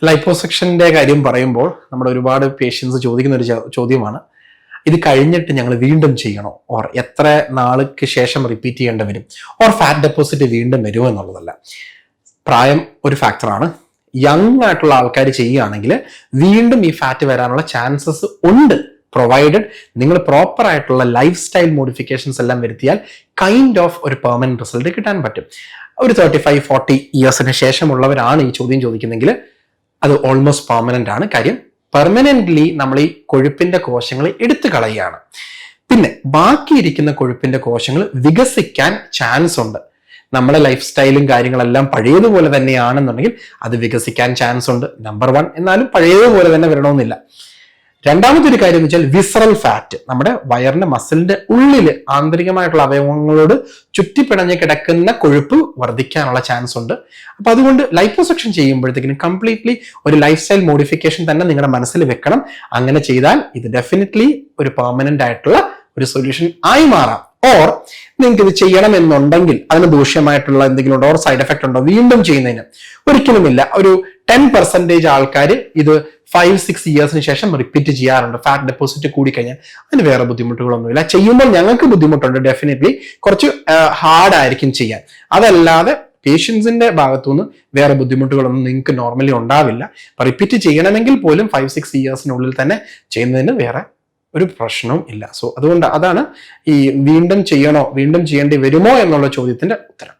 ലൈപ്പോസെക്ഷന്റെ കാര്യം പറയുമ്പോൾ നമ്മുടെ ഒരുപാട് പേഷ്യൻസ് ചോദിക്കുന്ന ഒരു ചോദ്യമാണ്, ഇത് കഴിഞ്ഞിട്ട് ഞങ്ങൾ വീണ്ടും ചെയ്യണോ, ഓർ എത്ര നാൾക്ക് ശേഷം റിപ്പീറ്റ് ചെയ്യേണ്ടി വരും, ഓർ ഫാറ്റ് ഡെപ്പോസിറ്റ് വീണ്ടും വരുമോ എന്നുള്ളതല്ല. പ്രായം ഒരു ഫാക്ടറാണ്. യങ് ആയിട്ടുള്ള ആൾക്കാർ ചെയ്യുകയാണെങ്കിൽ വീണ്ടും ഈ ഫാറ്റ് വരാനുള്ള ചാൻസസ് ഉണ്ട്, പ്രൊവൈഡഡ് നിങ്ങൾ പ്രോപ്പർ ആയിട്ടുള്ള ലൈഫ് സ്റ്റൈൽ മോഡിഫിക്കേഷൻസ് എല്ലാം വരുത്തിയാൽ കൈൻഡ് ഓഫ് ഒരു പെർമനന്റ് റിസൾട്ട് കിട്ടാൻ പറ്റും. ഒരു 35-40 ഇയേഴ്സിന് ശേഷമുള്ളവരാണ് ഈ ചോദ്യം ചോദിക്കുന്നെങ്കിൽ അത് ഓൾമോസ്റ്റ് പെർമനന്റ് ആണ്. കാര്യം പെർമനന്റ്ലി നമ്മൾ ഈ കൊഴുപ്പിന്റെ കോശങ്ങൾ എടുത്തു കളയുകയാണ്. പിന്നെ ബാക്കിയിരിക്കുന്ന കൊഴുപ്പിന്റെ കോശങ്ങൾ വികസിക്കാൻ ചാൻസ് ഉണ്ട്. നമ്മുടെ ലൈഫ് സ്റ്റൈലും കാര്യങ്ങളെല്ലാം പഴയതുപോലെ തന്നെയാണെന്നുണ്ടെങ്കിൽ അത് വികസിക്കാൻ ചാൻസ് ഉണ്ട്, നമ്പർ 1. എന്നാലും പഴയതുപോലെ തന്നെ വരണമെന്നില്ല. രണ്ടാമത്തെ ഒരു കാര്യം എന്ന് വെച്ചാൽ വിസറൽ ഫാറ്റ്, നമ്മുടെ വയറിന്റെ മസിലിന്റെ ഉള്ളിൽ ആന്തരികമായിട്ടുള്ള അവയവങ്ങളോട് ചുറ്റിപ്പിണഞ്ഞ് കിടക്കുന്ന കൊഴുപ്പ് വർദ്ധിക്കാനുള്ള ചാൻസ് ഉണ്ട്. അപ്പൊ അതുകൊണ്ട് ലൈപ്പോസെക്ഷൻ ചെയ്യുമ്പോഴത്തേക്കിനും കംപ്ലീറ്റ്ലി ഒരു ലൈഫ് സ്റ്റൈൽ മോഡിഫിക്കേഷൻ തന്നെ നിങ്ങളുടെ മനസ്സിൽ വെക്കണം. അങ്ങനെ ചെയ്താൽ ഇത് ഡെഫിനറ്റ്ലി ഒരു പെർമനന്റ് ആയിട്ടുള്ള ഒരു സൊല്യൂഷൻ ആയി മാറാം. ഓർ നിങ്ങൾക്ക് ഇത് ചെയ്യണം എന്നുണ്ടെങ്കിൽ അതിന് ദൂഷ്യമായിട്ടുള്ള എന്തെങ്കിലും ഉണ്ടോ, ഓർ സൈഡ് എഫക്ട് ഉണ്ടോ വീണ്ടും ചെയ്യുന്നതിന്? ഒരിക്കലുമില്ല. ഒരു 10% ആൾക്കാർ ഇത് 5-6 ഇയേഴ്സിന് ശേഷം റിപ്പീറ്റ് ചെയ്യാറുണ്ട്. ഫാറ്റ് ഡെപ്പോസിറ്റ് കൂടിക്കഴിഞ്ഞാൽ അതിന് വേറെ ബുദ്ധിമുട്ടുകളൊന്നുമില്ല. ചെയ്യുമ്പോൾ ഞങ്ങൾക്ക് ബുദ്ധിമുട്ടുണ്ട്, ഡെഫിനറ്റ്ലി കുറച്ച് ഹാർഡ് ആയിരിക്കും ചെയ്യാൻ. അതല്ലാതെ പേഷ്യൻസിന്റെ ഭാഗത്തുനിന്ന് വേറെ ബുദ്ധിമുട്ടുകളൊന്നും നിങ്ങൾക്ക് നോർമലി ഉണ്ടാവില്ല. റിപ്പീറ്റ് ചെയ്യണമെങ്കിൽ പോലും 5-6 ഇയേഴ്സിനുള്ളിൽ തന്നെ ചെയ്യുന്നതിന് വേറെ ഒരു പ്രശ്നവും ഇല്ല. സോ അതുകൊണ്ട് അതാണ് ഈ വീണ്ടും ചെയ്യണോ, വീണ്ടും ചെയ്യേണ്ടി വരുമോ എന്നുള്ള ചോദ്യത്തിന്റെ ഉത്തരം.